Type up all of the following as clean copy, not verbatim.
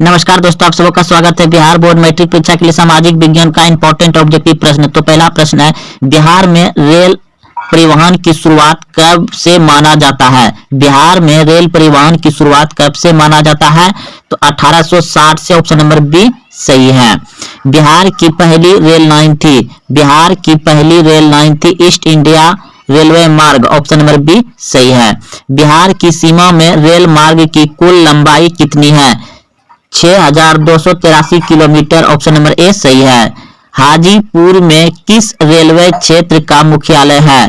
नमस्कार दोस्तों, आप सबका स्वागत है। बिहार बोर्ड मैट्रिक परीक्षा के लिए सामाजिक विज्ञान का इंपॉर्टेंट ऑब्जेक्टिव प्रश्न। तो पहला प्रश्न है, बिहार में रेल परिवहन की शुरुआत कब से माना जाता है? बिहार में रेल परिवहन की शुरुआत कब से माना जाता है? तो 1860 से। ऑप्शन नंबर बी सही है। बिहार की पहली रेल लाइन थी, बिहार की पहली रेल लाइन थी ईस्ट इंडिया रेलवे मार्ग। ऑप्शन नंबर बी सही है। बिहार की सीमा में रेल मार्ग की कुल लंबाई कितनी है? 6283 किलोमीटर। ऑप्शन नंबर ए सही है। हाजीपुर में किस रेलवे क्षेत्र का मुख्यालय है?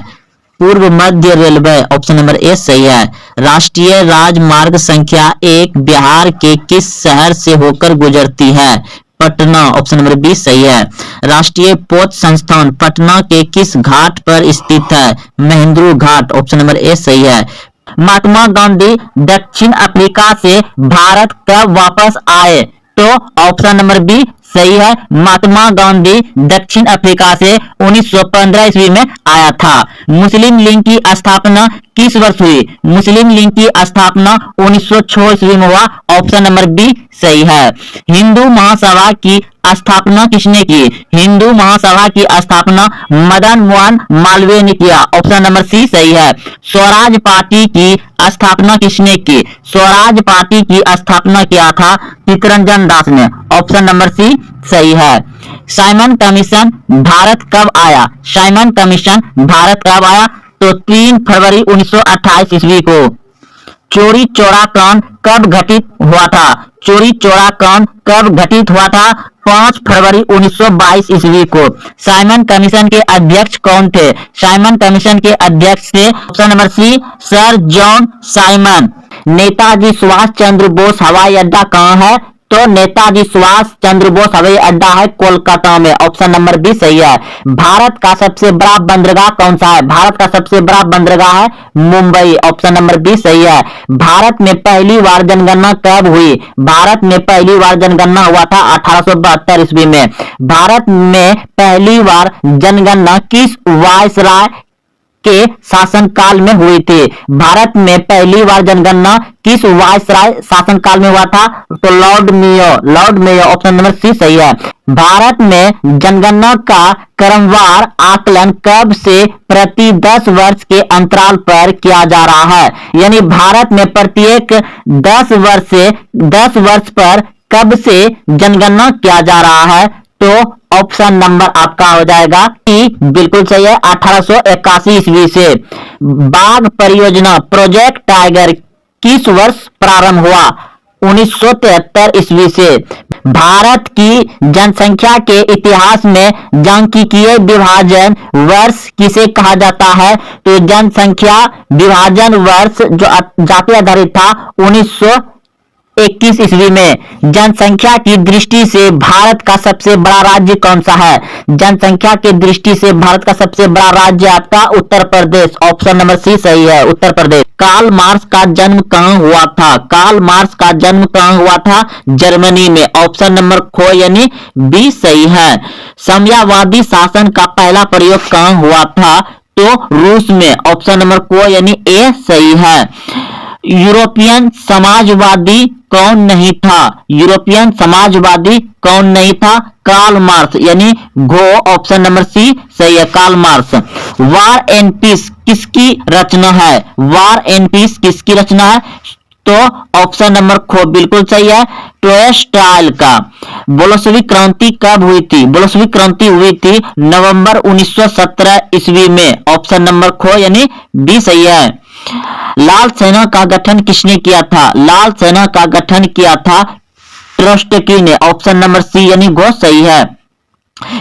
पूर्व मध्य रेलवे। ऑप्शन नंबर ए सही है। राष्ट्रीय राजमार्ग संख्या 1 बिहार के किस शहर से होकर गुजरती है? पटना। ऑप्शन नंबर बी सही है। राष्ट्रीय पोत संस्थान पटना के किस घाट पर स्थित है? महेंद्रू घाट। ऑप्शन नंबर ए सही है। महात्मा गांधी दक्षिण अफ्रीका से भारत कब वापस आए? तो ऑप्शन नंबर बी सही है। महात्मा गांधी दक्षिण अफ्रीका से 1915 ईस्वी में आया था। मुस्लिम लीग की स्थापना किस वर्ष हुई? मुस्लिम लीग की स्थापना 1906 ईस्वी में हुआ। ऑप्शन नंबर बी सही है। हिंदू महासभा की स्थापना किसने की? हिंदू महासभा की स्थापना मदन मोहन मालवीय ने किया। ऑप्शन नंबर सी सही है। स्वराज पार्टी की स्थापना किसने की? स्वराज पार्टी की स्थापना किया था चित्तरंजन दास ने। ऑप्शन नंबर सी सही है। साइमन कमीशन भारत कब आया? साइमन कमीशन भारत कब आया? तो 3 फरवरी 1928 ईस्वी को। चोरी चौरा कांड कब घटित हुआ था? चोरी चौरा कांड कब घटित हुआ था? 5 फरवरी 1922 ईस्वी को। साइमन कमीशन के अध्यक्ष कौन थे? साइमन कमीशन के अध्यक्ष थे option number C sir John Simon. Netaji Subhash Chandra Bose हवाई अड्डा कहाँ है? तो नेताजी सुभाष चंद्र बोस हवाई अड्डा है कोलकाता में। ऑप्शन नंबर बी सही है। भारत का सबसे बड़ा बंदरगाह कौन सा है? भारत का सबसे बड़ा बंदरगाह है मुंबई। ऑप्शन नंबर बी सही है। भारत में पहली बार जनगणना कब हुई? भारत में पहली बार जनगणना हुआ था 1872 ईस्वी में। भारत में पहली बार जनगणना किस वायसराय के शासनकाल में हुई थी? भारत में पहली बार जनगणना किस वायसराय शासनकाल में हुआ था? तो Lord Mayo. Lord Mayo. Option number C सही है। भारत में जनगणना का क्रमवार आकलन कब से प्रति 10 वर्ष के अंतराल पर किया जा रहा है? यानी भारत में प्रत्येक 10 वर्ष से 10 वर्ष पर कब से जनगणना किया जा रहा है? तो ऑप्शन नंबर आपका हो जाएगा कि बिल्कुल सही है 1881 ईस्वी से। बाघ परियोजना प्रोजेक्ट टाइगर किस वर्ष प्रारंभ हुआ? 1973 ईस्वी से। भारत की जनसंख्या के इतिहास में सांख्यिकीय विभाजन वर्ष किसे कहा जाता है? तो जनसंख्या विभाजन वर्ष जो जाति आधारित था 1921 ईस्वी में। जनसंख्या की दृष्टि से भारत का सबसे बड़ा राज्य कौन सा है? जनसंख्या की दृष्टि से भारत का सबसे बड़ा राज्य आपका Uttar Pradesh. Option number C सही है, उत्तर प्रदेश। कार्ल मार्क्स का जन्म कहाँ हुआ था? कार्ल मार्क्स का जन्म कहाँ हुआ था? जर्मनी में। ऑप्शन नंबर खो यानी बी सही है। साम्यवादी शासन का पहला प्रयोग कहाँ हुआ था? तो रूस में। ऑप्शन नंबर को यानी ए सही है। यूरोपियन समाजवादी कौन नहीं था? यूरोपियन समाजवादी कौन नहीं था? कार्ल मार्क्स यानी घो। ऑप्शन नंबर सी सही है, Karl Marx. War and peace किसकी रचना है? वार एंड पीस किसकी रचना है? तो ऑप्शन नंबर खो बिल्कुल सही है, टॉलस्टॉय का। बोल्शेविक क्रांति कब हुई थी? बोल्शेविक क्रांति हुई थी नवंबर 1917 ईस्वी में। ऑप्शन नंबर खो यानी बी सही है। लाल सेना का गठन किसने किया था? लाल सेना का गठन किया था ट्रोत्स्की ने। ऑप्शन नंबर सी यानी गो सही है।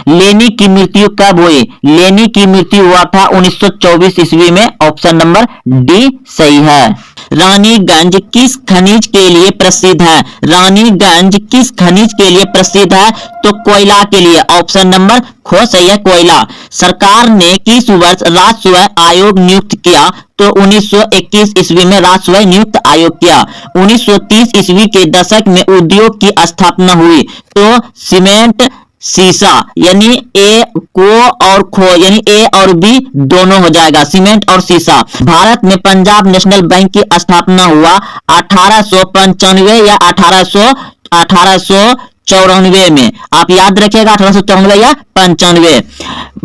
लेनी की मृत्यु कब हुई? लेनी की मृत्यु हुआ था 1924 ईस्वी में। ऑप्शन नंबर डी सही है। रानीगंज किस खनिज के लिए प्रसिद्ध है? रानीगंज किस खनिज के लिए प्रसिद्ध है? तो कोयला के लिए। ऑप्शन नंबर खो सही है, कोयला। सरकार ने किस वर्ष राजस्व आयोग नियुक्त किया? तो 1921 ईस्वी में राजस्व नियुक्त आयोग किया। 1930 ईस्वी के दशक में उद्योग की स्थापना हुई। तो सीमेंट शीशा यानी ए को और खो यानी ए और बी दोनों हो जाएगा, सीमेंट और शीशा। भारत में पंजाब नेशनल बैंक की स्थापना हुआ 1895 या 1800 1894 में। आप याद रखिएगा 1894 या 95।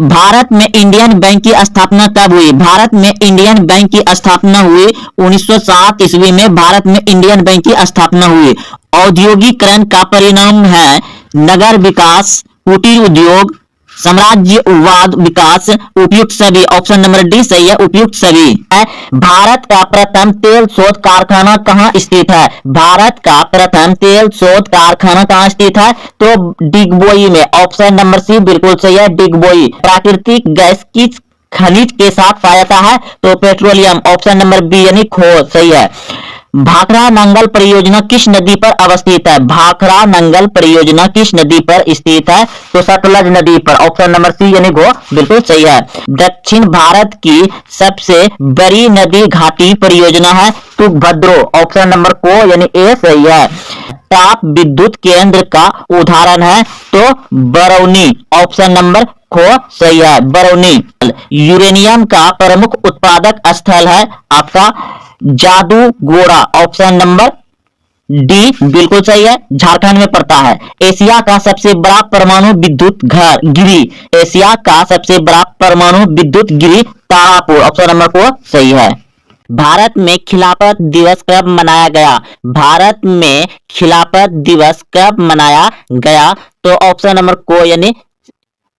भारत में इंडियन बैंक की स्थापना कब हुई? भारत में इंडियन बैंक की स्थापना हुई 1907 ईस्वी में। भारत में इंडियन बैंक की स्थापना हुई। औद्योगिकरण का परिणाम है नगर विकास, कुटीर उद्योग, साम्राज्यवाद विकास, उपयुक्त सभी। ऑप्शन नंबर डी सही है, उपयुक्त सभी। भारत का प्रथम तेल शोध कारखाना कहाँ स्थित है? भारत का प्रथम तेल शोध कारखाना कहाँ स्थित है? तो डिगबोई में। ऑप्शन नंबर सी बिल्कुल सही है, डिगबोई। प्राकृतिक गैस किस खनिज के साथ पाया जाता है? तो पेट्रोलियम। ऑप्शन नंबर बी यानी खोज सही है। भाखड़ा नंगल परियोजना किस नदी पर अवस्थित है? भाखड़ा नंगल परियोजना किस नदी पर स्थित है? तो सतलज नदी पर। ऑप्शन नंबर सी यानी गो बिल्कुल सही है। दक्षिण भारत की सबसे बड़ी नदी घाटी परियोजना है तुंगभद्रो। ऑप्शन नंबर को यानी ए सही है। ताप विद्युत केंद्र का उदाहरण है तो बरौनी। ऑप्शन नंबर खो सही है, बरौनी। यूरेनियम का प्रमुख उत्पादक स्थल है आपका जादूगोड़ा। ऑप्शन नंबर डी बिल्कुल सही है, झारखंड में पड़ता है। एशिया का सबसे बड़ा परमाणु विद्युत घर गिरी। एशिया का सबसे बड़ा परमाणु विद्युत गिरी तारापुर। ऑप्शन नंबर को सही है। भारत में खिलाफत दिवस कब मनाया गया? भारत में खिलाफत दिवस कब मनाया गया? तो ऑप्शन नंबर को यानी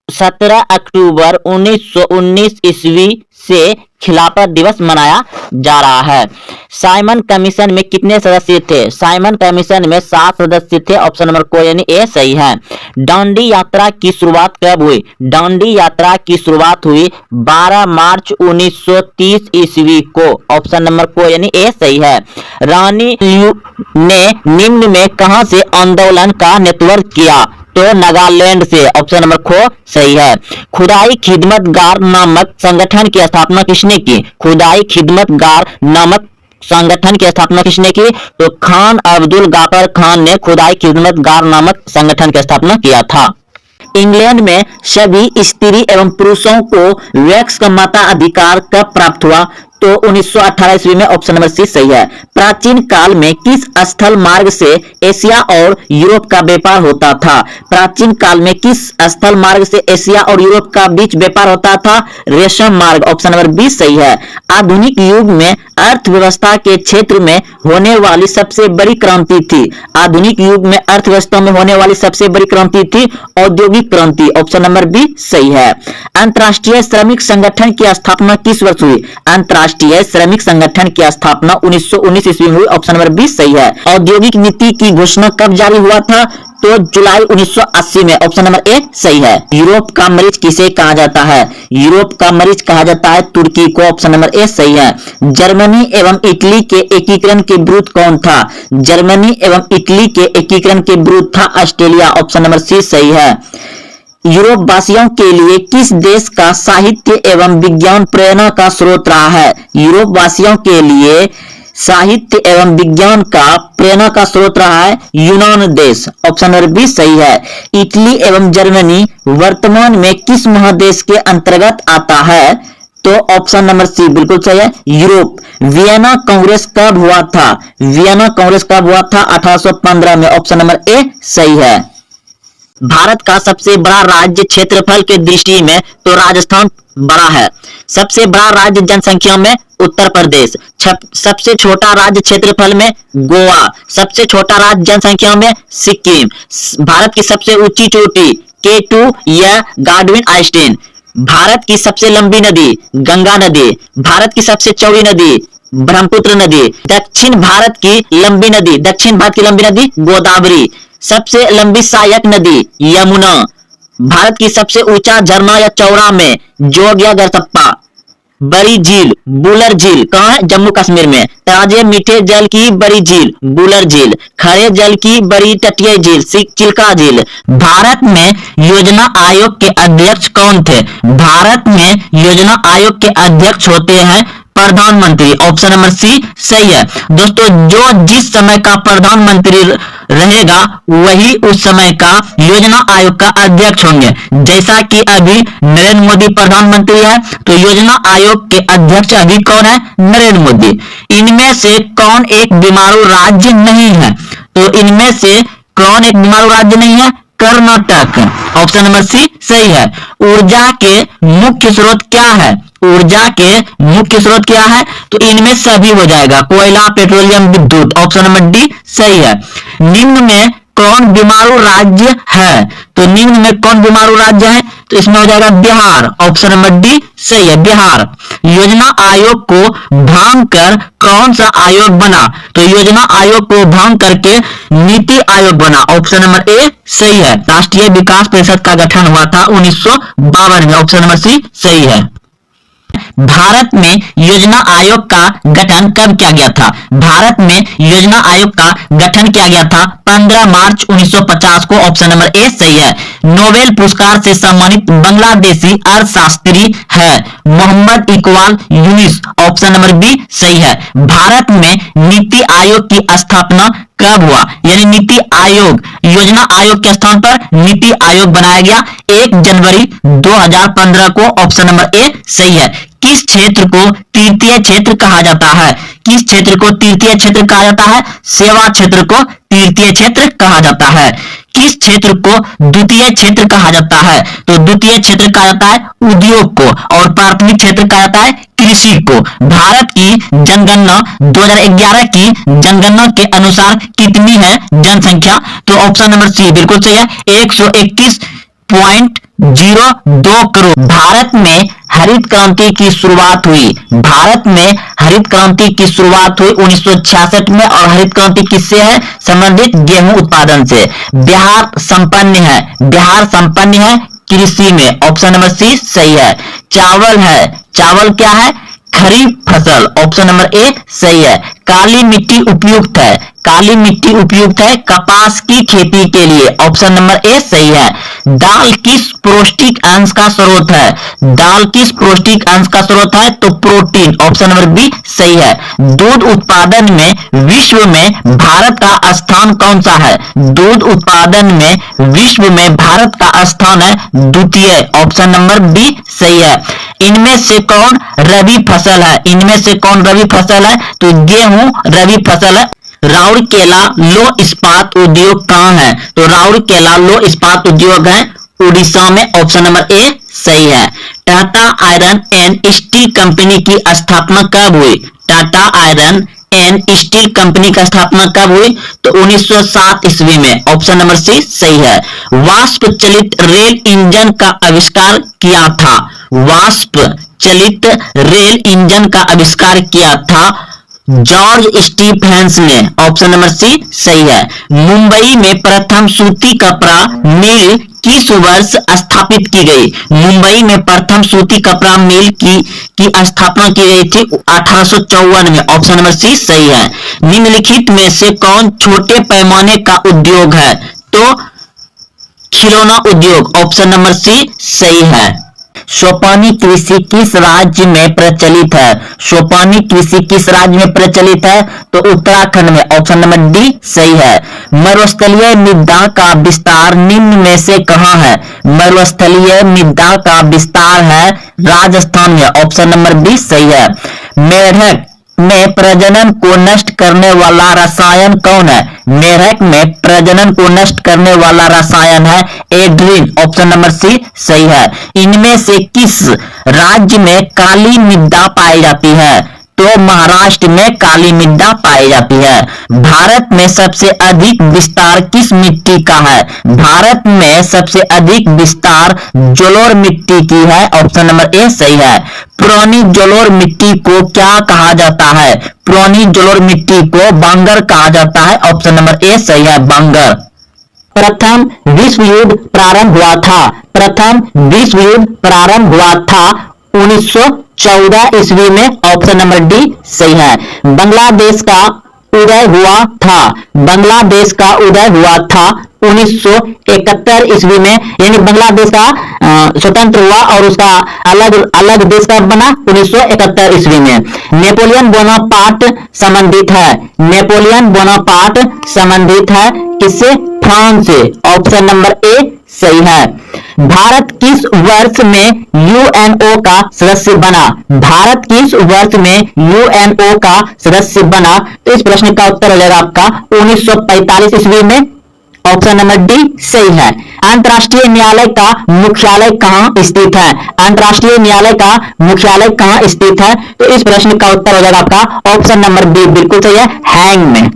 17 अक्टूबर 1919 ईस्वी से खिलाफत दिवस मनाया जा रहा है। साइमन कमीशन में कितने सदस्य थे? साइमन कमीशन में 7 सदस्य थे। ऑप्शन नंबर को यानी ए सही है। दांडी यात्रा की शुरुआत कब हुई? दांडी यात्रा की शुरुआत हुई 12 मार्च 1930 ईस्वी को। ऑप्शन नंबर को यानी ए सही है। रानी ने निम्न में कहां से आंदोलन का नेतृत्व किया? तो नागालैंड से। ऑप्शन नंबर खो सही है। खुदाई खिदमतगार नामक संगठन की स्थापना किसने की? खुदाई खिदमतगार नामक संगठन की स्थापना किसने की? तो खान अब्दुल गाफर खान ने खुदाई खिदमतगार नामक संगठन की स्थापना किया था। इंग्लैंड में सभी स्त्री एवं पुरुषों को वैक्स का मताधिकार कब प्राप्त हुआ? तो 1918 ईस्वी में। ऑप्शन नंबर सी सही है। प्राचीन काल में किस स्थल मार्ग से एशिया और यूरोप का व्यापार होता था? प्राचीन काल में किस स्थल मार्ग से एशिया और यूरोप का बीच व्यापार होता था? रेशम मार्ग। ऑप्शन नंबर बी सही है। आधुनिक युग में अर्थव्यवस्था के क्षेत्र में होने वाली सबसे बड़ी क्रांति थी? आधुनिक युग में अर्थव्यवस्था में होने वाली सबसे बड़ी क्रांति थी औद्योगिक क्रांति। ऑप्शन नंबर बी सही है। अंतर्राष्ट्रीय श्रमिक संगठन की स्थापना किस वर्ष हुई? अंतर्राष्ट्रीय श्रमिक संगठन की स्थापना 1919 ईस्वी में हुई। ऑप्शन नंबर बी सही है। औद्योगिक नीति की घोषणा कब जारी हुआ था? तो जुलाई 1980 में। ऑप्शन नंबर ए सही है। यूरोप का मरीज किसे कहा जाता है? यूरोप का मरीज कहा जाता है तुर्की को। ऑप्शन नंबर ए सही है। जर्मनी एवं इटली के एकीकरण के विरुद्ध कौन था? जर्मनी एवं इटली के एकीकरण के विरुद्ध था ऑस्ट्रेलिया। ऑप्शन नंबर सी सही है। यूरोप वासियों के लिए किस देश का साहित्य एवं विज्ञान प्रेरणा का स्रोत रहा है? यूरोप वासियों के लिए साहित्य एवं विज्ञान का प्रेरणा का स्रोत रहा है यूनान देश। ऑप्शन नंबर बी सही है। इटली एवं जर्मनी वर्तमान में किस महादेश के अंतर्गत आता है? तो ऑप्शन नंबर सी बिल्कुल सही है, यूरोप। वियना कांग्रेस कब हुआ था? वियना कांग्रेस कब हुआ था? 1815 में। ऑप्शन नंबर ए सही है। भारत का सबसे बड़ा राज्य क्षेत्रफल के दृष्टि में तो राजस्थान बड़ा है। सबसे बड़ा राज्य जनसंख्या में उत्तर प्रदेश। सबसे छोटा राज्य क्षेत्रफल में गोवा। सबसे छोटा राज्य जनसंख्या में सिक्किम। भारत की सबसे ऊंची चोटी K2 या गार्डविन आइस्टीन। भारत की सबसे लंबी नदी गंगा नदी। भारत की सबसे चौड़ी नदी ब्रह्मपुत्र नदी। दक्षिण भारत की लंबी नदी गोदावरी। सबसे लंबी सहायक नदी यमुना। भारत की सबसे ऊंचा झरना या चौड़ा में जोग या गरसप्पा। बड़ी झील बुलर झील कहाँ है? जम्मू कश्मीर में। ताजे मीठे जल की बड़ी झील बुलर झील। खरे जल की बड़ी तटीय झील चिल्का झील। भारत में योजना आयोग के अध्यक्ष कौन थे? भारत में योजना आयोग के अध्यक्ष होते हैं प्रधानमंत्री। ऑप्शन नंबर सी सही है। दोस्तों जो जिस समय का प्रधानमंत्री रहेगा वही उस समय का योजना आयोग का अध्यक्ष होंगे। जैसा कि अभी नरेंद्र मोदी प्रधानमंत्री है तो योजना आयोग के अध्यक्ष अभी कौन है? नरेंद्र मोदी। इनमें से कौन एक बीमारू राज्य नहीं है? तो इनमें से कौन एक बीमारू राज्य नहीं है? कर्नाटक। ऑप्शन नंबर सी सही है। ऊर्जा के मुख्य स्रोत क्या है? ऊर्जा के मुख्य स्रोत क्या है? तो इनमें सभी हो जाएगा, कोयला, पेट्रोलियम, विद्युत। ऑप्शन नंबर डी सही है। निम्न में कौन बीमारू राज्य है? तो निम्न में कौन बीमारू राज्य है? तो इसमें हो जाएगा बिहार। ऑप्शन नंबर डी सही है, बिहार। योजना आयोग को भंग कर कौन सा आयोग बना? तो योजना आयोग को भंग करके नीति आयोग बना। ऑप्शन नंबर ए सही है। राष्ट्रीय विकास परिषद का गठन हुआ था 1952 में। ऑप्शन नंबर सी सही है। भारत में योजना आयोग का गठन कब किया गया था? भारत में योजना आयोग का गठन किया गया था 15 मार्च 1950 को। ऑप्शन नंबर ए सही है। नोबेल पुरस्कार से सम्मानित बांग्लादेशी अर्थशास्त्री है Mohammad Iqbal Yunus. Option number B सही है। भारत में नीति आयोग की स्थापना कब हुआ? यानी नीति आयोग, योजना आयोग के स्थान पर नीति आयोग बनाया गया 1 जनवरी 2015 को। ऑप्शन नंबर ए सही है। किस क्षेत्र को तृतीय क्षेत्र कहा जाता है? किस क्षेत्र को तृतीय क्षेत्र कहा जाता है? सेवा क्षेत्र को तृतीय क्षेत्र कहा जाता है। किस क्षेत्र को द्वितीय क्षेत्र कहा जाता है? तो द्वितीय क्षेत्र कहा जाता है उद्योग को, और प्राथमिक क्षेत्र कहा जाता है कृषि को। भारत की जनगणना 2011 की जनगणना के अनुसार कितनी है जनसंख्या? तो ऑप्शन नंबर सी बिल्कुल सही है, 121.02 करोड़। भारत में हरित क्रांति की शुरुआत हुई? भारत में हरित क्रांति की शुरुआत हुई 1966 में, और हरित क्रांति किससे है? संबंधित गेहूं उत्पादन से। बिहार संपन्न है, बिहार संपन्न है कृषि में। ऑप्शन नंबर सी सही है। चावल है, चावल क्या है? खरीफ फसल। ऑप्शन नंबर ए सही है। काली मिट्टी उपयुक्त है, काली मिट्टी उपयुक्त है कपास की खेती के लिए। ऑप्शन नंबर ए सही है। दाल किस पौष्टिक अंश का स्रोत है? दाल किस पौष्टिक अंश का स्रोत है? तो प्रोटीन। ऑप्शन नंबर बी सही है। दूध उत्पादन में विश्व में भारत का स्थान कौन सा है? दूध उत्पादन में विश्व में भारत का स्थान है द्वितीय। ऑप्शन नंबर बी सही है। इनमें से कौन रबी फसल है? इनमें से कौन रबी फसल है? तो गेहूं रबी फसल है। राउरकेला लो इस्पात उद्योग कहाँ है? तो राउरकेला लो इस्पात उद्योग है उड़ीसा में। ऑप्शन नंबर ए सही है। Tata iron and steel company की स्थापना कब हुई? Tata iron and steel company का स्थापना कब हुई? तो 1907 ईस्वी में। ऑप्शन नंबर सी सही है। वाष्प चलित रेल इंजन का आविष्कार किया था? वाष्प चलित रेल इंजन का आविष्कार किया था जॉर्ज स्टीफेंस ने। ऑप्शन नंबर सी सही है। मुंबई में प्रथम सूती कपड़ा मिल किस वर्ष स्थापित की गई? मुंबई में प्रथम सूती कपड़ा मिल की स्थापना की गई थी 1854 में। ऑप्शन नंबर सी सही है। निम्नलिखित में से कौन छोटे पैमाने का उद्योग है? तो खिलौना उद्योग। ऑप्शन नंबर सी सही है। सोपानी कृषि किस राज्य में प्रचलित है? सोपानी कृषि किस राज्य में प्रचलित है? तो उत्तराखंड में। ऑप्शन नंबर डी सही है। मरुस्थलीय मृदा का विस्तार निम्न में से कहाँ है? मरुस्थलीय मृदा का विस्तार है राजस्थान में। ऑप्शन नंबर बी सही है। मेढक में प्रजनन को नष्ट करने वाला रसायन कौन है? मेढक में प्रजनन को नष्ट करने वाला रसायन है एड्रीन। ऑप्शन नंबर सी सही है। इनमें से किस राज्य में काली मृदा पाई जाती है? तो महाराष्ट्र में काली मृदा पाई जाती है। भारत में सबसे अधिक विस्तार किस मिट्टी का है? भारत में सबसे अधिक विस्तार जलोढ़ मिट्टी की है। ऑप्शन नंबर ए सही है। पुरानी जलोढ़ मिट्टी को क्या कहा जाता है? पुरानी जलोढ़ मिट्टी को बांगर कहा जाता है। ऑप्शन नंबर ए सही है, बांगर। प्रथम विश्व युद्ध प्रारंभ हुआ था? प्रथम विश्व युद्ध प्रारंभ हुआ था 1914 ईस्वी में। ऑप्शन नंबर डी सही है। बांग्लादेश का उदय हुआ था? बांग्लादेश का उदय हुआ था 1971 ईस्वी में। यानी बांग्लादेश का स्वतंत्र हुआ और उसका अलग अलग देश का बना 1971 ईस्वी में। नेपोलियन बोनापार्ट संबंधित है? नेपोलियन बोनापार्ट संबंधित है किससे? फ्रांस से। ऑप्शन नंबर ए सही है। भारत किस वर्ष में यूएनओ का सदस्य बना? भारत किस वर्ष में यूएनओ का सदस्य बना? तो इस प्रश्न का उत्तर हो जाएगा आपका 1945 ईस्वी में। ऑप्शन नंबर डी सही है। अंतर्राष्ट्रीय न्यायालय का मुख्यालय कहाँ स्थित है? अंतर्राष्ट्रीय न्यायालय का मुख्यालय कहाँ स्थित है? तो इस प्रश्न का उत्तर हो जाएगा आपका ऑप्शन नंबर बी, बिल्कुल सही है, हैंग में।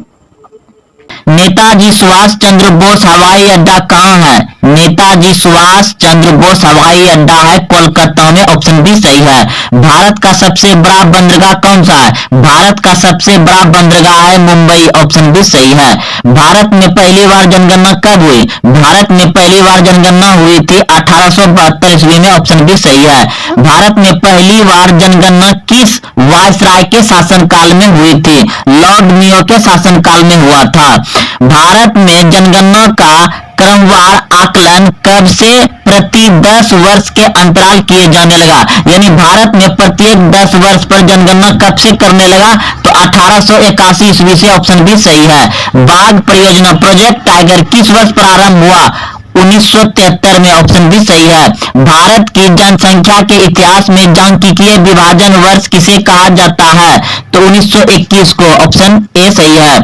नेताजी सुभाष चंद्र बोस हवाई अड्डा कहाँ है? नेताजी सुभाष चंद्र बोस हवाई अड्डा है कोलकाता में, ऑप्शन बी सही है। भारत का सबसे बड़ा बंदरगाह कौन सा है? भारत का सबसे बड़ा बंदरगाह है मुंबई, ऑप्शन बी सही है। भारत में पहली बार जनगणना कब हुई? भारत में पहली बार जनगणना हुई थी 1872 ईस्वी में, ऑप्शन बी सही है। भारत में पहली बार जनगणना किस वायसराय के शासनकाल में हुई थी? लॉर्ड मेयो के शासनकाल में हुआ था। भारत में जनगणना का क्रमवार आकलन कब से प्रति 10 वर्ष के अंतराल किए जाने लगा? यानी भारत में प्रत्येक 10 वर्ष पर जनगणना कब से करने लगा? तो 1881 ईस्वी से, ऑप्शन बी सही है। बाघ परियोजना प्रोजेक्ट टाइगर किस वर्ष प्रारंभ हुआ? 1973 में, ऑप्शन बी सही है। भारत की जनसंख्या के इतिहास में सांख्यिकीय विभाजन वर्ष किसे कहा जाता है? तो 1921 को, ऑप्शन ए सही है।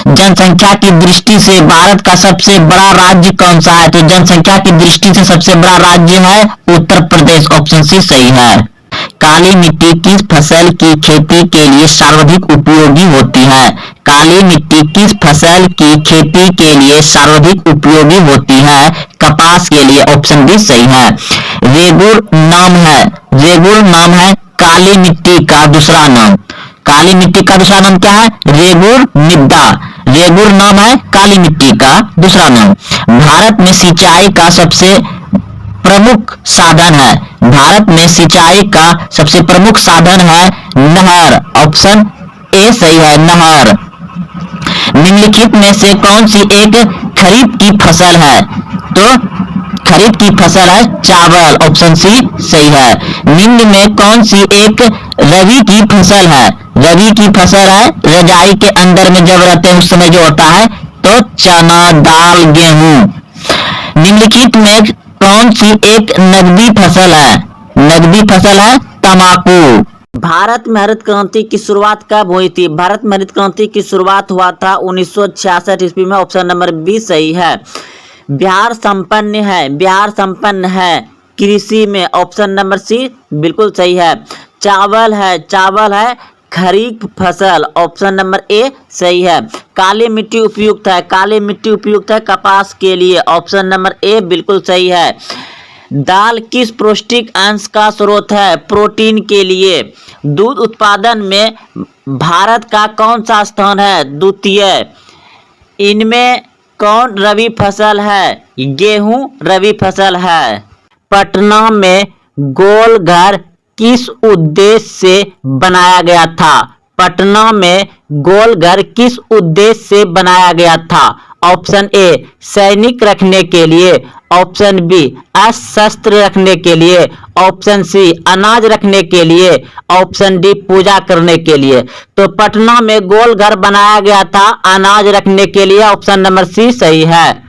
जनसंख्या की दृष्टि से भारत का सबसे बड़ा राज्य कौन सा है? तो जनसंख्या की दृष्टि से सबसे बड़ा राज्य है उत्तर प्रदेश, ऑप्शन सी सही है। काली मिट्टी किस फसल की खेती के लिए सर्वाधिक उपयोगी होती है? काली मिट्टी किस फसल की खेती के लिए सर्वाधिक उपयोगी होती है? कपास के लिए, ऑप्शन बी सही है। रेगुर नाम है काली मिट्टी का दूसरा नाम। काली मिट्टी का दूसरा नाम क्या है? रेगुर मृदा। रेगुर नाम है काली मिट्टी का दूसरा नाम। भारत में सिंचाई का सबसे प्रमुख साधन है। भारत में सिंचाई का सबसे प्रमुख साधन है नहर, ऑप्शन ए सही है, नहर। निम्नलिखित में से कौन सी एक खरीफ की फसल है? तो खरीफ की फसल है चावल, ऑप्शन सी सही है। निम्न में कौन सी एक रबी की फसल है? रबी की फसल है रजाई के अंदर में जब रहते हैं उस समय जो होता है, तो चना, दाल, गेहूं। निम्नलिखित में कौन सी एक नकदी फसल है? नकदी फसल है तंबाकू। भारत में हरित क्रांति की शुरुआत कब हुई थी? भारत में हरित क्रांति की शुरुआत हुआ था 1966 ईस्वी में, ऑप्शन नंबर बी सही है। बिहार संपन्न है कृषि में, ऑप्शन नंबर सी बिल्कुल सही है। चावल है खरीफ फसल, ऑप्शन नंबर ए सही है। काली मिट्टी उपयुक्त है कपास के लिए, ऑप्शन नंबर ए बिल्कुल सही है। दाल किस पौष्टिक अंश का स्रोत है? प्रोटीन के लिए। दूध उत्पादन में भारत का कौन सा स्थान है? द्वितीय। इनमें कौन रबी फसल है? गेहूं रबी फसल है। पटना में गोल घर किस उद्देश्य से बनाया गया था? पटना में गोल घर किस उद्देश्य से बनाया गया था? ऑप्शन ए सैनिक रखने के लिए, ऑप्शन बी अस्त्र रखने के लिए, ऑप्शन सी अनाज रखने के लिए, ऑप्शन डी पूजा करने के लिए। तो पटना में गोल घर बनाया गया था अनाज रखने के लिए, ऑप्शन नंबर सी सही है।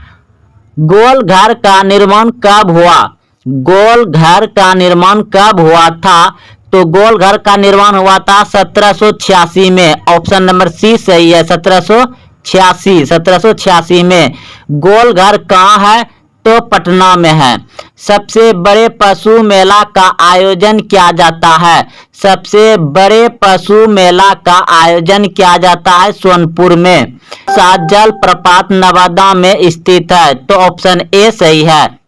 गोल घर का निर्माण कब हुआ? गोल घर का निर्माण कब हुआ था? तो गोल घर का निर्माण हुआ था 1786 में, ऑप्शन नंबर सी सही है। 1786 में। गोल घर कहाँ है? तो पटना में है। सबसे बड़े पशु मेला का आयोजन किया जाता है? सबसे बड़े पशु मेला का आयोजन किया जाता है सोनपुर में। सात जल प्रपात नवादा में स्थित है, तो ऑप्शन ए सही है।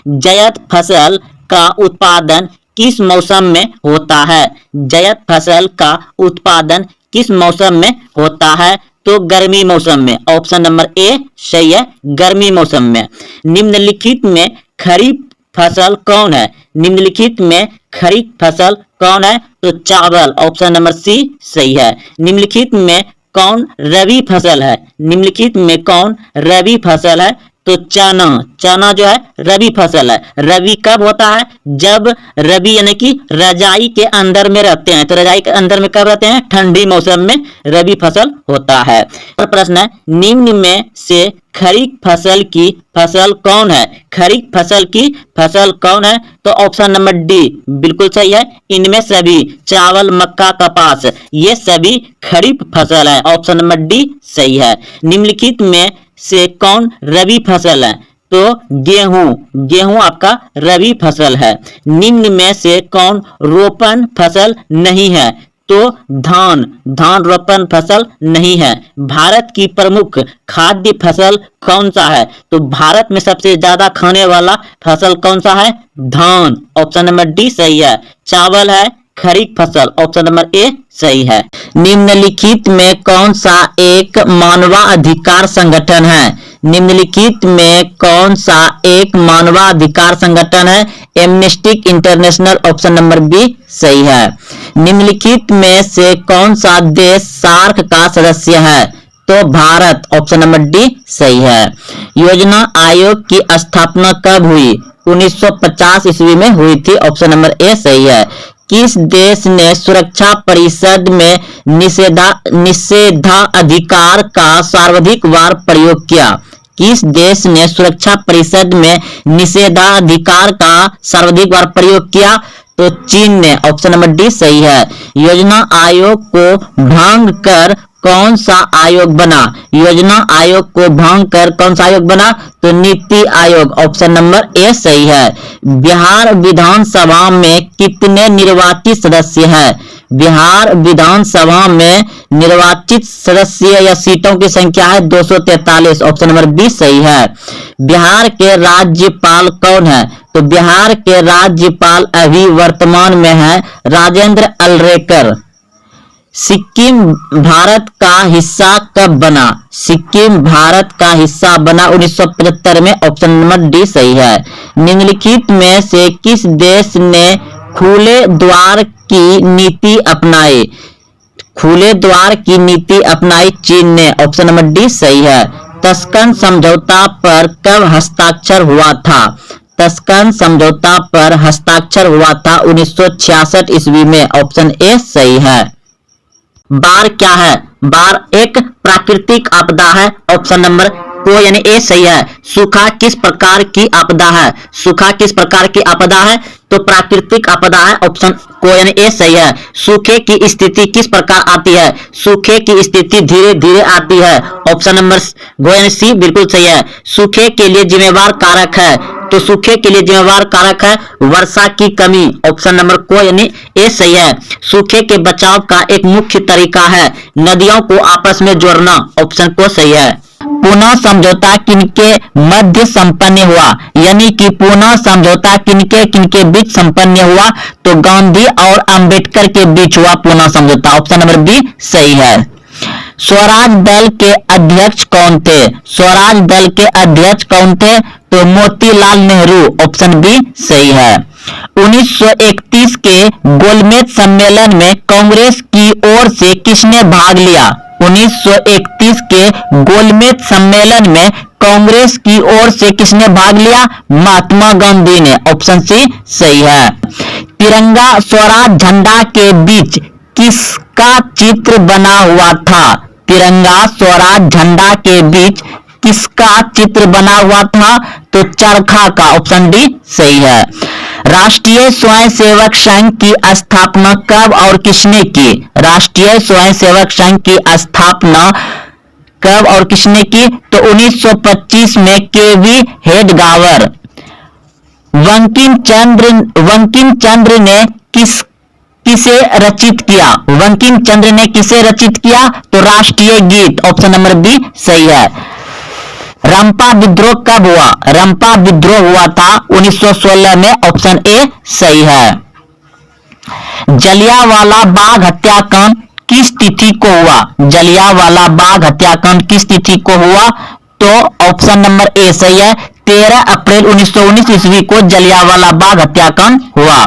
जायद फसल का उत्पादन किस मौसम में होता है? जायद फसल का उत्पादन किस मौसम में होता है? तो गर्मी मौसम में, ऑप्शन नंबर ए सही है, गर्मी मौसम में। निम्नलिखित में खरीफ फसल कौन है? निम्नलिखित में खरीफ फसल कौन है? तो चावल, ऑप्शन नंबर सी सही है। निम्नलिखित में कौन रबी फसल है? निम्नलिखित में कौन रबी फसल है? तो चना जो है रबी फसल है। रबी कब होता है? जब रबी यानी कि रजाई के अंदर में रहते हैं, तो रजाई के अंदर में कब रहते हैं? ठंडी मौसम में रबी फसल होता है। और प्रश्न है निम्न में से खरीफ फसल की फसल कौन है? खरीफ फसल की फसल कौन है? तो ऑप्शन नंबर डी बिल्कुल सही है। इनमें सभी चावल, मक्का, कपास ये सभी खरीफ फसल है, ऑप्शन नंबर डी सही है। निम्नलिखित में से कौन रबी फसल है? तो गेहूं आपका रबी फसल है। निम्न में से कौन रोपण फसल नहीं है? तो धान रोपण फसल नहीं है। भारत की प्रमुख खाद्य फसल कौन सा है? तो भारत में सबसे ज्यादा खाने वाला फसल कौन सा है? धान, ऑप्शन नंबर डी सही है। चावल है खरीफ फसल, ऑप्शन नंबर ए सही है। निम्नलिखित में कौन सा एक मानवाधिकार संगठन है? निम्नलिखित में कौन सा एक मानवाधिकार संगठन है? Amnesty International, option number B सही है। निम्नलिखित में से कौन सा देश सार्क का सदस्य है? तो भारत, ऑप्शन नंबर डी सही है। योजना आयोग की स्थापना कब हुई? 1950 ईस्वी में हुई थी, ऑप्शन नंबर ए सही है। किस देश ने सुरक्षा परिषद में निषेधाधिकार का सर्वाधिकवार प्रयोग किया? किस देश ने सुरक्षा परिषद में निषेधाधिकार का सर्वाधिक बार प्रयोग किया? तो चीन ने, ऑप्शन नंबर डी सही है। योजना आयोग को भंग कर कौन सा आयोग बना? योजना आयोग को भंग कर कौन सा आयोग बना? तो NITI Aayog, option number A सही है। बिहार विधानसभा में कितने निर्वाचित सदस्य हैं? बिहार विधानसभा में निर्वाचित सदस्य या सीटों की संख्या है 243, ऑप्शन नंबर बी सही है। बिहार के राज्यपाल कौन है? तो बिहार के राज्यपाल अभी वर्तमान में है राजेंद्र अल्रेकर। सिक्किम भारत का हिस्सा कब बना? सिक्किम भारत का हिस्सा बना 1975 में, ऑप्शन नंबर डी सही है। निम्नलिखित में से किस देश ने खुले द्वार की नीति अपनाई? खुले द्वार की नीति अपनाई चीन ने, ऑप्शन नंबर डी सही है। तस्कन समझौता पर कब हस्ताक्षर हुआ था? तस्कन समझौता पर हस्ताक्षर हुआ था 1966 ईस्वी में, ऑप्शन ए सही है। बाढ़ क्या है? बाढ़ एक प्राकृतिक आपदा है, ऑप्शन नंबर को यानी ए सही है। सूखा किस प्रकार की आपदा है? सूखा किस प्रकार की आपदा है? तो प्राकृतिक आपदा है, ऑप्शन को यानी ए सही है। सूखे की स्थिति किस प्रकार आती है? सूखे की स्थिति धीरे धीरे आती है, ऑप्शन नंबर गो यानी सी बिल्कुल सही है। सूखे के लिए जिम्मेवार कारक है, तो सूखे के लिए जिम्मेवार कारक है वर्षा की कमी, ऑप्शन नंबर को यानी ए सही है। सूखे के बचाव का एक मुख्य तरीका है नदियों को आपस में जोड़ना, ऑप्शन को सही है। पुनः समझौता किनके मध्य संपन्न हुआ? यानी कि पुनः समझौता किनके किनके बीच संपन्न हुआ? तो गांधी और अंबेडकर के बीच हुआ पुनः समझौता, ऑप्शन नंबर बी सही है। स्वराज दल के अध्यक्ष कौन थे? स्वराज दल के अध्यक्ष कौन थे? तो मोतीलाल नेहरू, ऑप्शन बी सही है। 1931 के गोलमेज सम्मेलन में कांग्रेस की ओर से किसने भाग लिया? 1931 के गोलमेज सम्मेलन में कांग्रेस की ओर से किसने भाग लिया? महात्मा गांधी ने, ऑप्शन सी सही है। तिरंगा स्वराज झंडा के बीच किसका चित्र बना हुआ था? तिरंगा स्वराज झंडा के बीच किसका चित्र बना हुआ था? तो चरखा का, ऑप्शन डी सही है। राष्ट्रीय स्वयंसेवक संघ की स्थापना कब और किसने की? राष्ट्रीय स्वयंसेवक संघ की स्थापना कब और किसने की? तो 1925 में केवी हेडगावर। बंकिम चंद्र ने किसे रचित किया? बंकिम चंद्र ने किसे रचित किया? तो राष्ट्रीय गीत, ऑप्शन नंबर बी सही है। रंपा विद्रोह कब हुआ? रंपा विद्रोह हुआ था 1916 में, ऑप्शन ए सही है। जलियांवाला बाग हत्याकांड किस तिथि को हुआ? जलियांवाला बाग हत्याकांड किस तिथि को हुआ? तो ऑप्शन नंबर ए सही है। 13 अप्रैल 1919 ईस्वी को जलियांवाला बाग हत्याकांड हुआ।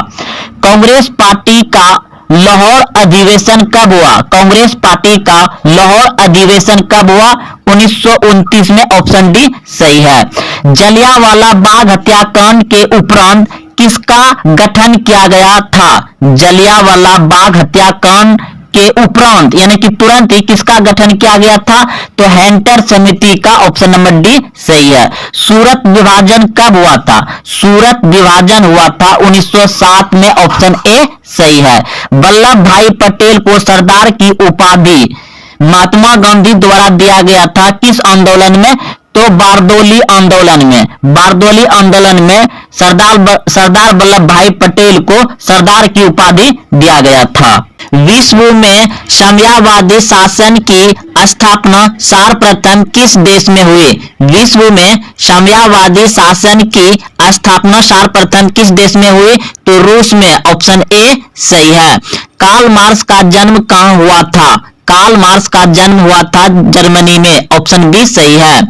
कांग्रेस पार्टी का लाहौर अधिवेशन कब हुआ? कांग्रेस पार्टी का लाहौर अधिवेशन कब हुआ? 1929 में, ऑप्शन डी सही है। जलियांवाला बाग हत्याकांड के उपरांत किसका गठन किया गया था? जलियांवाला बाग हत्याकांड के उपरांत यानी कि तुरंत ही किसका गठन किया गया था? तो हैंटर समिति का, ऑप्शन नंबर डी सही है। सूरत विभाजन कब हुआ था? सूरत विभाजन हुआ था 1907 में, ऑप्शन ए सही है। वल्लभ भाई पटेल को सरदार की उपाधि महात्मा गांधी द्वारा दिया गया था किस आंदोलन में? तो बारदोली आंदोलन में, बारदोली आंदोलन में सरदार वल्लभ भाई पटेल को सरदार की उपाधि दिया गया था। विश्व में साम्यवादी शासन की स्थापना सर्वप्रथम किस देश में हुई? विश्व में साम्यवादी शासन की स्थापना सर्वप्रथम किस देश में हुई? तो रूस में। ऑप्शन ए सही है। कार्ल मार्क्स का जन्म कहाँ हुआ था? कार्ल मार्क्स का जन्म हुआ था जर्मनी में। ऑप्शन बी सही है।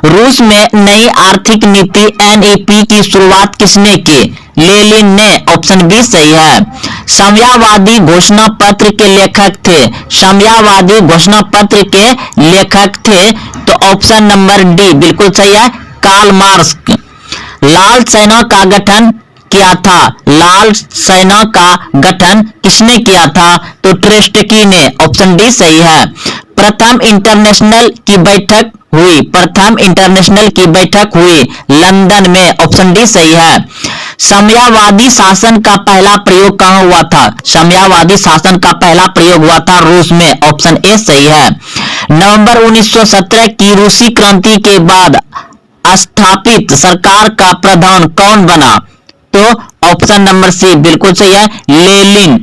रूस में नई आर्थिक नीति एनईपी की शुरुआत किसने की? लेनिन ने। ऑप्शन बी सही है। साम्यवादी घोषणा पत्र के लेखक थे? साम्यवादी घोषणा पत्र के लेखक थे तो ऑप्शन नंबर डी बिल्कुल सही है, कार्ल मार्क्स। लाल सेना का गठन किया था? लाल सेना का गठन किसने किया था? तो ट्रेस्टकी ने। ऑप्शन डी सही है। प्रथम इंटरनेशनल की बैठक हुई? प्रथम इंटरनेशनल की बैठक हुई लंदन में। ऑप्शन डी सही है। साम्यवादी शासन का पहला प्रयोग कहाँ हुआ था? साम्यवादी शासन का पहला प्रयोग हुआ था रूस में। ऑप्शन ए सही है। नवंबर 1917 की रूसी क्रांति के बाद स्थापित सरकार का प्रधान कौन बना? तो ऑप्शन नंबर सी बिल्कुल सही है, लेनिन।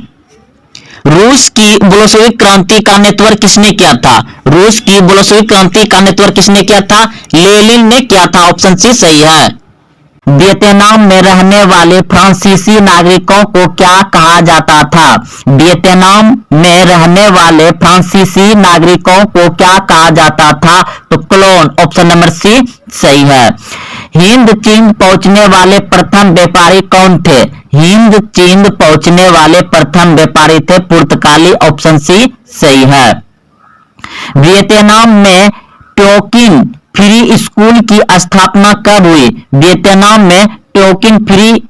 रूस की बोल्शेविक क्रांति का नेतृत्व किसने किया था? रूस की बोल्शेविक क्रांति का नेतृत्व किसने किया था? लेनिन ने किया था। ऑप्शन सी सही है। वियतनाम में रहने वाले फ्रांसीसी नागरिकों को क्या कहा जाता था? वियतनाम में रहने वाले फ्रांसीसी नागरिकों को क्या कहा जाता था? तो क्लोन। ऑप्शन नंबर सी सही है। हिंद चीन पहुंचने वाले प्रथम व्यापारी कौन थे? हिंद चीन पहुंचने वाले प्रथम व्यापारी थे पुर्तगाली। ऑप्शन सी सही है। वियतनाम में टोकिन फ्री स्कूल की स्थापना कब हुई? वियतनाम में टोकिन फ्री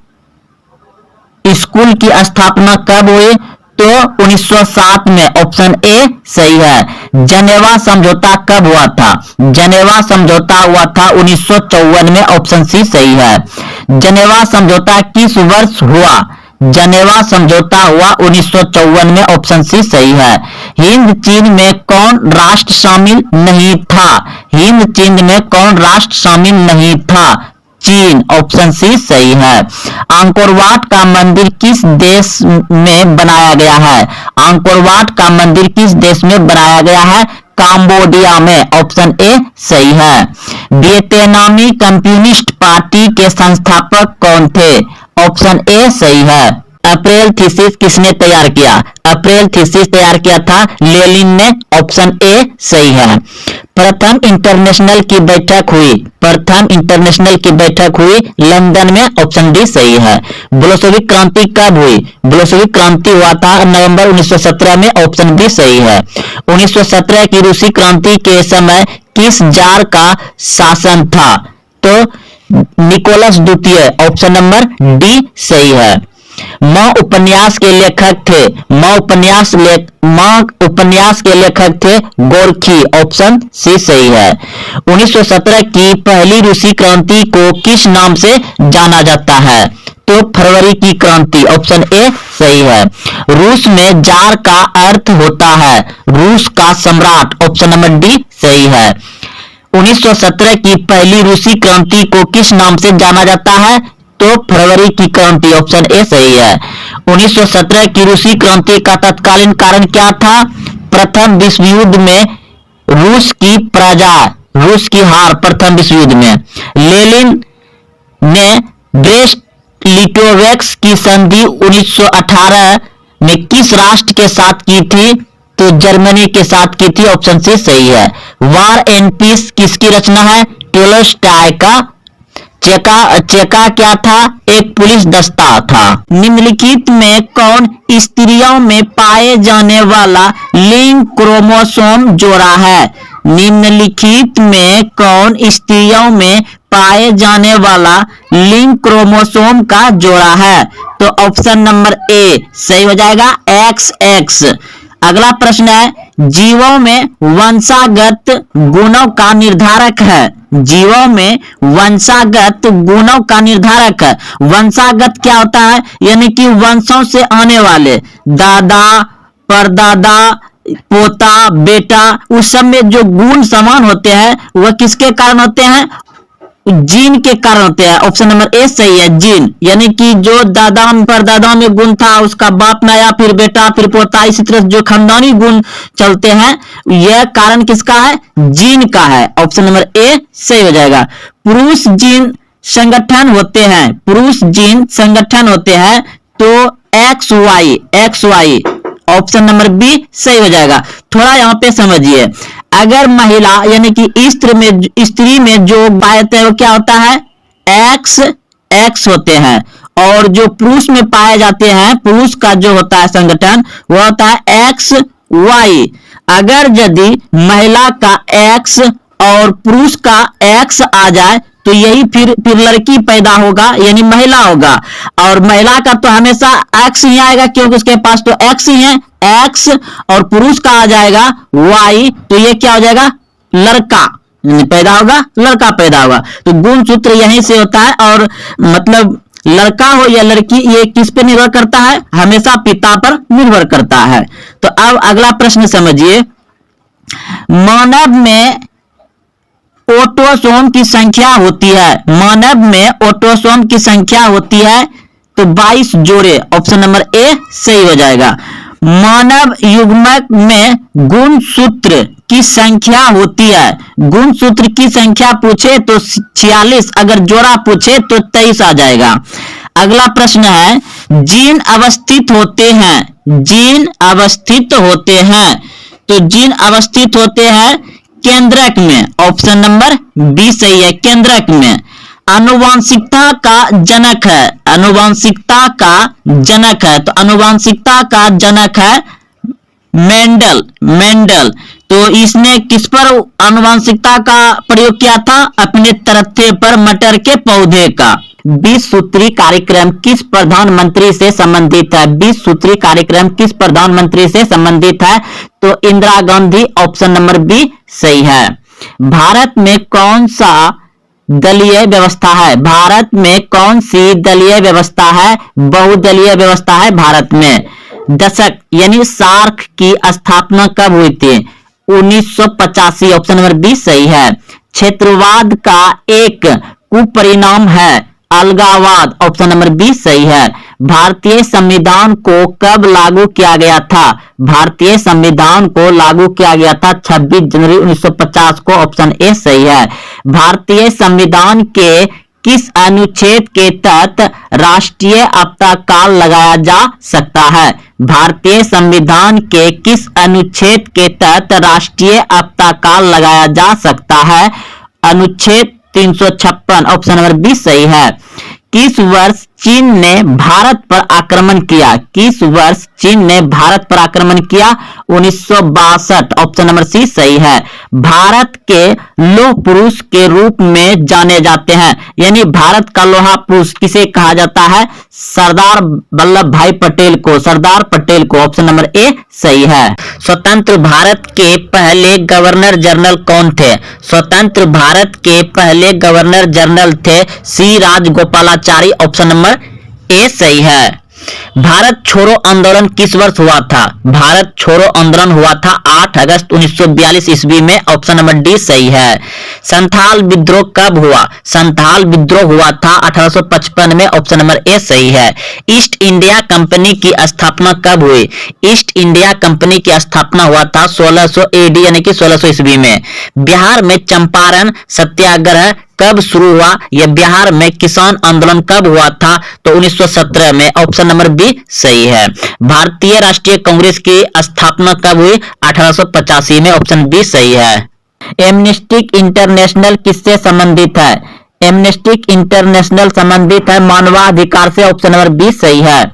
स्कूल की स्थापना कब हुई? तो 1907 में। ऑप्शन ए सही है। जनेवा समझौता कब हुआ था? जनेवा समझौता हुआ था 1954 में। ऑप्शन सी सही है। जनेवा समझौता किस वर्ष हुआ? जनेवा समझौता हुआ 1954 में। ऑप्शन सी सही है। हिंद चीन में कौन राष्ट्र शामिल नहीं था? हिंद चीन में कौन राष्ट्र शामिल नहीं था? चीन। ऑप्शन सी सही है। अंकोर वाट का मंदिर किस देश में बनाया गया है? अंकोर वाट का मंदिर किस देश में बनाया गया है? कंबोडिया में। ऑप्शन ए सही है। वियतनामी कम्युनिस्ट पार्टी के संस्थापक कौन थे? ऑप्शन ए सही है। अप्रैल थीसिस किसने तैयार किया? अप्रैल थीसिस तैयार किया था लेनिन ने। ऑप्शन ए सही है। प्रथम इंटरनेशनल की बैठक हुई? प्रथम इंटरनेशनल की बैठक हुई लंदन में। ऑप्शन डी सही है। बोल्शेविक क्रांति कब हुई? बोल्शेविक क्रांति हुआ था नवंबर 1917 में। ऑप्शन बी सही है। 1917 की रूसी क्रांति के समय किस जार का शासन था? तो निकोलस द्वितीय। ऑप्शन नंबर डी सही है। माँ उपन्यास के लेखक थे? माँ उपन्यास के लेखक थे गोरखी। ऑप्शन सी सही है। 1917 की पहली रूसी क्रांति को किस नाम से जाना जाता है? तो फरवरी की क्रांति। ऑप्शन ए सही है। रूस में जार का अर्थ होता है रूस का सम्राट। ऑप्शन नंबर डी सही है। 1917 की पहली रूसी क्रांति को किस नाम से जाना जाता है? तो फरवरी की क्रांति। ऑप्शन ए सही है। 1917 की रूसी क्रांति का तत्कालीन कारण क्या था? प्रथम विश्व युद्ध में रूस की हार प्रथम विश्व युद्ध में। लेनिन ने ब्रेस्ट लिटोवेक्स की संधि 1918 में किस राष्ट्र के साथ की थी? तो जर्मनी के साथ की थी। ऑप्शन सी सही है। वार एंड पीस किसकी रचना है? टोल्स्टॉय का। चेका क्या था? एक पुलिस दस्ता था। निम्नलिखित में कौन स्त्रियों में पाए जाने वाला लिंग क्रोमोसोम जोड़ा है? निम्नलिखित में कौन स्त्रियों में पाए जाने वाला लिंग क्रोमोसोम का जोड़ा है? तो ऑप्शन नंबर ए सही हो जाएगा, XX। अगला प्रश्न है, जीवों में वंशागत गुणों का निर्धारक है। जीवों में वंशागत गुणों का निर्धारक है। वंशागत क्या होता है? यानी कि वंशों से आने वाले, दादा, परदादा पोता, बेटा, उस सब में जो गुण समान होते हैं वह किसके कारण होते हैं? जीन के कारण होते हैं। ऑप्शन नंबर ए सही है, जीन। यानी कि जो दादा परदादा में गुण था उसका बाप में आया, फिर बेटा, फिर पोता, इसी तरह जो खानदानी गुण चलते हैं, यह कारण किसका है? जीन का है। ऑप्शन नंबर ए सही हो जाएगा। पुरुष जीन संगठन होते हैं, पुरुष जीन संगठन होते हैं तो XY ऑप्शन नंबर बी सही हो जाएगा। थोड़ा यहाँ पे समझिए, अगर महिला यानी कि स्त्री में जो पाते हैं वो क्या होता है? X होते हैं, और जो पुरुष में पाए जाते हैं, पुरुष का जो होता है संगठन वो होता है XY। अगर यदि महिला का X और पुरुष का X आ जाए तो यही फिर लड़की पैदा होगा, यानी महिला होगा। और महिला का तो हमेशा X ही आएगा क्योंकि उसके पास तो X ही है, X, और पुरुष का आ जाएगा Y, तो ये क्या हो जाएगा? लड़का पैदा होगा, लड़का पैदा होगा। तो गुण सूत्र यहीं से होता है, और मतलब लड़का हो या लड़की ये किस पे निर्भर करता है? हमेशा पिता पर निर्भर करता है। तो अब अगला प्रश्न समझिए, मानव में ऑटोसोम की संख्या होती है, मानव में ऑटोसोम की संख्या होती है तो 22 जोड़े। ऑप्शन नंबर ए सही हो जाएगा। मानव युग्मक में गुणसूत्र की संख्या होती है, गुणसूत्र की संख्या पूछे तो 46, अगर जोड़ा पूछे तो 23 आ जाएगा। अगला प्रश्न है, जीन अवस्थित होते हैं, जीन अवस्थित होते हैं तो जीन अवस्थित होते हैं केंद्रक में। ऑप्शन नंबर बी सही है, केंद्रक में। आनुवांशिकता का जनक है, आनुवांशिकता का जनक है तो आनुवांशिकता का जनक है मेंडल। तो इसने किस पर आनुवांशिकता का प्रयोग किया था? अपने तरत्थे पर मटर के पौधे का। 20 सूत्री कार्यक्रम किस प्रधानमंत्री से संबंधित है? 20 सूत्री कार्यक्रम किस प्रधानमंत्री से संबंधित है? तो Indira Gandhi. Option number B सही है। भारत में कौन सा दलीय व्यवस्था है? भारत में कौन सी दलीय व्यवस्था है? बहुदलीय व्यवस्था है भारत में। दशक यानी सार्क की स्थापना कब हुई थी? 1985। ऑप्शन नंबर बी सही है। क्षेत्रवाद का एक कुपरिणाम है अलगाववाद। ऑप्शन नंबर बी सही है। भारतीय संविधान को कब लागू किया गया था? भारतीय संविधान को लागू किया गया था 26 जनवरी 1950 को। ऑप्शन ए सही है। भारतीय संविधान के किस अनुच्छेद के तहत राष्ट्रीय आपातकाल लगाया जा सकता है? भारतीय संविधान के किस अनुच्छेद के तहत राष्ट्रीय आपातकाल लगाया जा सकता है? अनुच्छेद 356। ऑप्शन नंबर बी सही है। किस वर्ष चीन ने भारत पर आक्रमण किया? किस वर्ष चीन ने भारत पर आक्रमण किया? 1962। ऑप्शन नंबर सी सही है। भारत के लौह पुरुष के रूप में जाने जाते हैं, यानी भारत का लोहा पुरुष किसे कहा जाता है? सरदार वल्लभ भाई पटेल को, सरदार पटेल को। ऑप्शन नंबर ए सही है। स्वतंत्र भारत के पहले गवर्नर जनरल कौन थे? स्वतंत्र भारत के पहले गवर्नर जनरल थे सी राजगोपालाचारी। ऑप्शन नंबर ए सही है। भारत छोड़ो आंदोलन किस वर्ष हुआ था? भारत छोड़ो आंदोलन हुआ था 8 अगस्त 1942 ईस्वी में। ऑप्शन नंबर डी सही है। संथाल विद्रोह कब हुआ? संथाल विद्रोह हुआ था 1855 में। ऑप्शन नंबर ए सही है। ईस्ट इंडिया कंपनी की स्थापना कब हुई? ईस्ट इंडिया कंपनी की स्थापना हुआ था 1600 एडी यानी कि 1600 ईस्वी में। बिहार में चंपारण सत्याग्रह कब शुरू हुआ? यह बिहार में किसान आंदोलन कब हुआ था? तो 1917 में। ऑप्शन नंबर बी सही है। भारतीय राष्ट्रीय कांग्रेस की स्थापना कब हुई? 1885 में। ऑप्शन बी सही है। एमनेस्टी इंटरनेशनल किससे संबंधित है? एमनेस्टी इंटरनेशनल संबंधित है मानवाधिकार से। ऑप्शन नंबर बी सही है।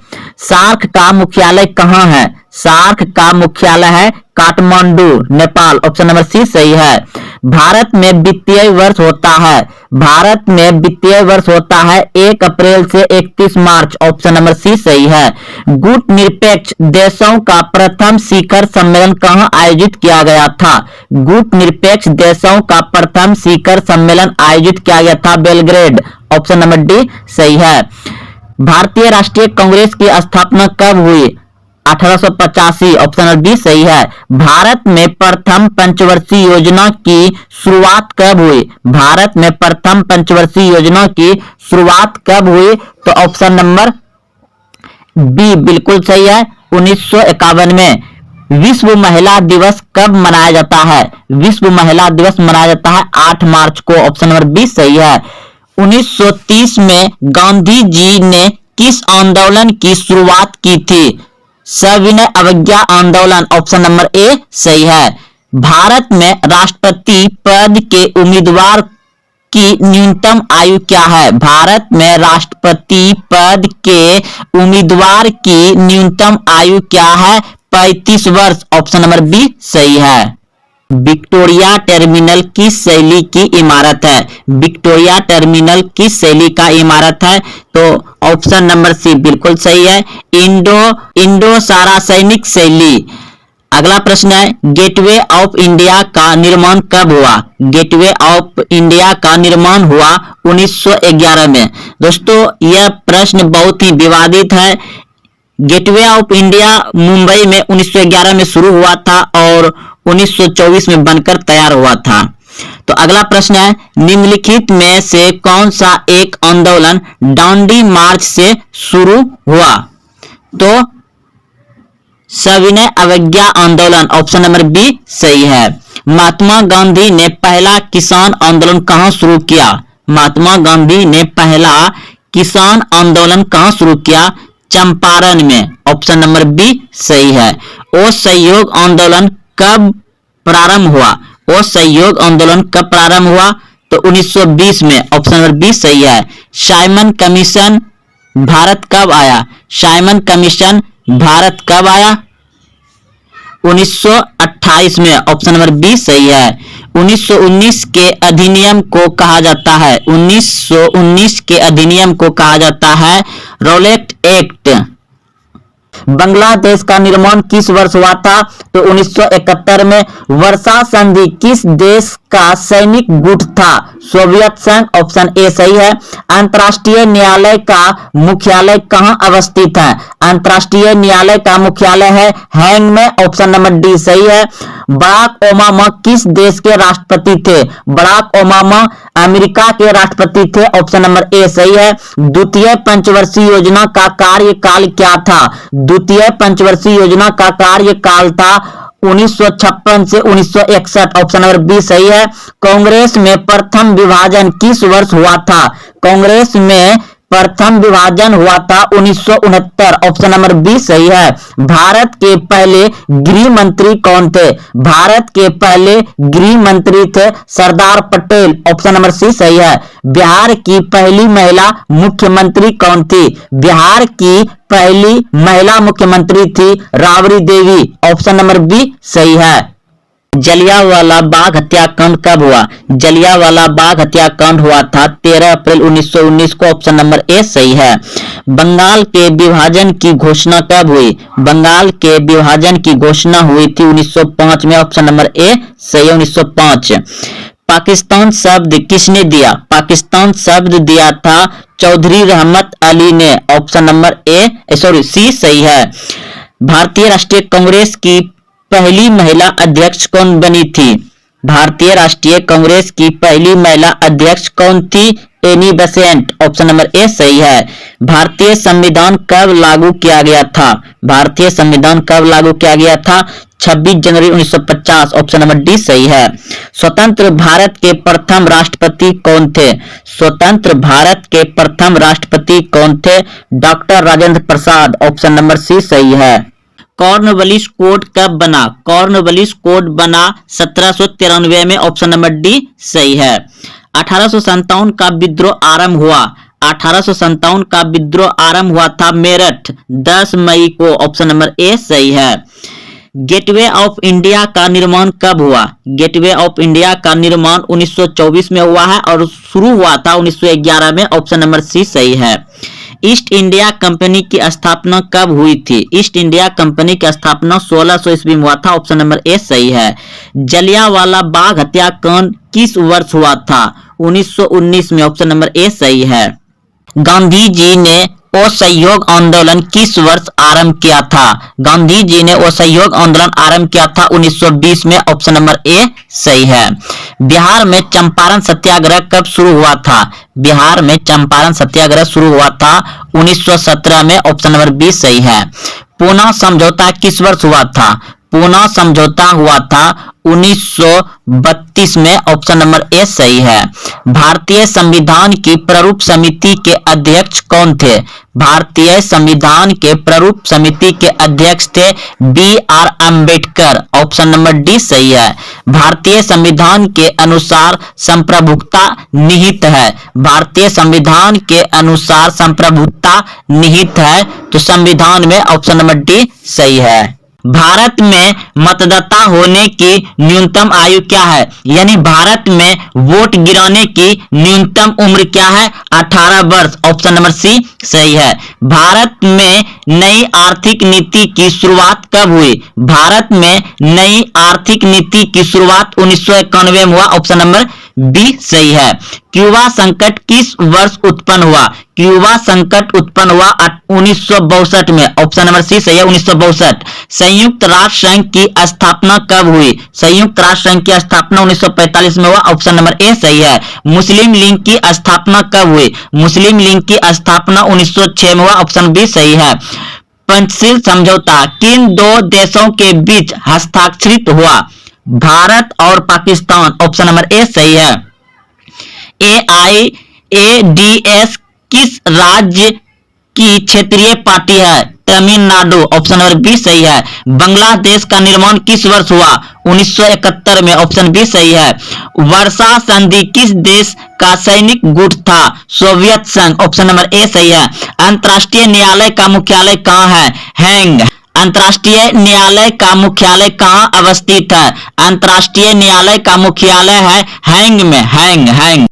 सार्क का मुख्यालय कहाँ है? सार्क का मुख्यालय है Kathmandu, Nepal. Option number C सही है। भारत में वित्तीय वर्ष होता है, भारत में वित्तीय वर्ष होता है 1 अप्रैल से 31 मार्च। ऑप्शन नंबर सी सही है। गुट निरपेक्ष देशों का प्रथम शिखर सम्मेलन कहां आयोजित किया गया था? गुट निरपेक्ष देशों का प्रथम शिखर सम्मेलन आयोजित किया गया था बेलग्रेड। ऑप्शन नंबर डी सही है। भारतीय राष्ट्रीय कांग्रेस की स्थापना कब हुई? 1885 ऑप्शन नंबर बी सही है। भारत में प्रथम पंचवर्षीय योजना की शुरुआत कब हुई? भारत में प्रथम पंचवर्षीय योजना की शुरुआत कब हुई? तो ऑप्शन नंबर बी बिल्कुल सही है, 1951 में। विश्व महिला दिवस कब मनाया जाता है? विश्व महिला दिवस मनाया जाता है 8 मार्च को, ऑप्शन नंबर बी सही है। 1930 में गांधी जी ने किस आंदोलन की शुरुआत की थी? सविनय अवज्ञा आंदोलन, ऑप्शन नंबर ए सही है। भारत में राष्ट्रपति पद के उम्मीदवार की न्यूनतम आयु क्या है? भारत में राष्ट्रपति पद के उम्मीदवार की न्यूनतम आयु क्या है? 35 वर्ष, ऑप्शन नंबर बी सही है। विक्टोरिया टर्मिनल किस शैली की इमारत है? विक्टोरिया टर्मिनल किस शैली का इमारत है? तो ऑप्शन नंबर सी बिल्कुल सही है, इंडो सारासैनिक शैली। अगला प्रश्न है, गेटवे ऑफ इंडिया का निर्माण कब हुआ? गेटवे ऑफ इंडिया का निर्माण हुआ 1911 में। दोस्तों यह प्रश्न बहुत ही विवादित है। गेटवे ऑफ इंडिया मुंबई में 1911 में शुरू हुआ था और 1924 में बनकर तैयार हुआ था। तो अगला प्रश्न है, निम्नलिखित में से कौन सा एक आंदोलन दांडी मार्च से शुरू हुआ? तो सविनय अवज्ञा आंदोलन, ऑप्शन नंबर बी सही है। महात्मा गांधी ने पहला किसान आंदोलन कहां शुरू किया? महात्मा गांधी ने पहला किसान आंदोलन कहां शुरू किया? चंपारण में, ऑप्शन नंबर बी सही है। असहयोग आंदोलन कब प्रारंभ हुआ? असहयोग आंदोलन कब प्रारंभ हुआ? तो 1920 में, ऑप्शन नंबर बी सही है। साइमन कमीशन भारत कब आया? साइमन कमीशन भारत कब आया? 1928 में, ऑप्शन नंबर बी सही है। 1919 के अधिनियम को कहा जाता है, 1919 के अधिनियम को कहा जाता है रॉलेट एक्ट। बांग्लादेश का निर्माण किस वर्ष हुआ था? तो 1971 में। वर्षा संधि किस देश का सैनिक गुट था? सोवियत संघ, ऑप्शन ए सही है। अंतर्राष्ट्रीय न्यायालय का मुख्यालय कहां अवस्थित है? अंतर्राष्ट्रीय न्यायालय का मुख्यालय है हैग में, ऑप्शन नंबर डी सही है। बराक ओबामा किस देश के राष्ट्रपति थे? बराक ओबामा अमेरिका के राष्ट्रपति थे, ऑप्शन नंबर ए सही है। द्वितीय पंचवर्षीय योजना का कार्यकाल क्या था? द्वितीय पंचवर्षीय योजना का कार्यकाल था 1956 से 1961, ऑप्शन नंबर बी सही है। कांग्रेस में प्रथम विभाजन किस वर्ष हुआ था? कांग्रेस में प्रथम विभाजन हुआ था 1969, ऑप्शन नंबर बी सही है। भारत के पहले गृह मंत्री कौन थे? भारत के पहले गृह मंत्री थे Sardar Patel, option number C सही है। बिहार की पहली महिला मुख्यमंत्री कौन थी? बिहार की पहली महिला मुख्यमंत्री थी Rabri Devi, option number B सही है। जलियांवाला बाग हत्याकांड कब हुआ? जलियांवाला बाग हत्याकांड हुआ था 13 अप्रैल 1919 को, ऑप्शन नंबर ए सही है। बंगाल के विभाजन की घोषणा कब हुई? बंगाल के विभाजन की घोषणा हुई थी 1905 में, ऑप्शन नंबर ए सही है, 1905। पाकिस्तान शब्द किसने दिया? पाकिस्तान शब्द दिया था चौधरी रहमत अली ने, ऑप्शन नंबर सी सही है। भारतीय राष्ट्रीय कांग्रेस की पहली महिला अध्यक्ष कौन बनी थी? भारतीय राष्ट्रीय कांग्रेस की पहली महिला अध्यक्ष कौन थी? Annie Besant, option number A सही है। भारतीय संविधान कब लागू किया गया था? भारतीय संविधान कब लागू किया गया था? 26 जनवरी 1950, ऑप्शन नंबर डी सही है। स्वतंत्र भारत के प्रथम राष्ट्रपति कौन थे? स्वतंत्र भारत के प्रथम राष्ट्रपति कौन थे? Doctor Rajendra Prasad, option number C सही है। कॉर्नवालिस कोड कब बना? कॉर्नवालिस कोड बना 1793 में, ऑप्शन नंबर डी सही है। 1857 का विद्रोह आरंभ हुआ, 1857 का विद्रोह आरंभ हुआ था मेरठ 10 मई को, ऑप्शन नंबर ए सही है। गेटवे ऑफ इंडिया का निर्माण कब हुआ? गेटवे ऑफ इंडिया का निर्माण 1924 में हुआ है और शुरू हुआ था 1911 में, ऑप्शन नंबर सी सही है। ईस्ट इंडिया कंपनी की स्थापना कब हुई थी? ईस्ट इंडिया कंपनी की स्थापना 1600 ईस्वी में हुआ था, ऑप्शन नंबर ए सही है। जलियांवाला बाग हत्याकांड किस वर्ष हुआ था? 1919 में, ऑप्शन नंबर ए सही है। गांधी जी ने असहयोग आंदोलन किस वर्ष आरंभ किया था? गांधी जी ने असहयोग आंदोलन आरंभ किया था 1920 में। ऑप्शन नंबर ए सही है। बिहार में चंपारण सत्याग्रह कब शुरू हुआ था? बिहार में चंपारण सत्याग्रह शुरू हुआ था 1917 में। ऑप्शन नंबर बी सही है। पूना समझौता किस वर्ष हुआ था? पूना समझौता हुआ था 1932 में। ऑप्शन नंबर ए सही है। भारतीय संविधान की प्रारूप समिति के अध्यक्ष कौन थे? भारतीय संविधान के प्रारूप समिति के अध्यक्ष थे B R Ambedkar. Option number D सही है। भारतीय संविधान के अनुसार संप्रभुता निहित है। भारतीय संविधान के अनुसार संप्रभुता निहित है, तो संविधान में ऑप्शन नंबर डी सही है। भारत में मतदाता होने की न्यूनतम आयु क्या है? यानी भारत में वोट गिराने की न्यूनतम उम्र क्या है? 18 वर्ष। ऑप्शन नंबर सी सही है। भारत में नई आर्थिक नीति की शुरुआत कब हुई? भारत में नई आर्थिक नीति की शुरुआत 1991 में हुआ। ऑप्शन नंबर बी सही है। क्यूबा संकट किस वर्ष उत्पन्न हुआ? क्यूबा संकट उत्पन्न हुआ 1962 में। ऑप्शन नंबर सी सही है, 1962। संयुक्त राष्ट्र संघ की स्थापना कब हुई? संयुक्त राष्ट्र संघ की स्थापना 1945 में हुआ। ऑप्शन नंबर ए सही है। मुस्लिम लीग की स्थापना कब हुई? मुस्लिम लीग की स्थापना 1906 में हुआ। ऑप्शन बी सही है। पंचशील समझौता किन दो देशों के बीच हस्ताक्षरित हुआ? भारत और पाकिस्तान। ऑप्शन नंबर ए सही है। AIADS किस राज्य की क्षेत्रीय पार्टी है? तमिलनाडु। ऑप्शन नंबर बी सही है। बांग्लादेश का निर्माण किस वर्ष हुआ? 1971 में। ऑप्शन बी सही है। वर्षा संधि किस देश का सैनिक गुट था? सोवियत संघ। ऑप्शन नंबर ए सही है। अंतर्राष्ट्रीय न्यायालय का मुख्यालय कहाँ है? हैंग। अंतर्राष्ट्रीय न्यायालय का मुख्यालय कहाँ अवस्थित है? अंतर्राष्ट्रीय न्यायालय का मुख्यालय है हैंग में। हैंग।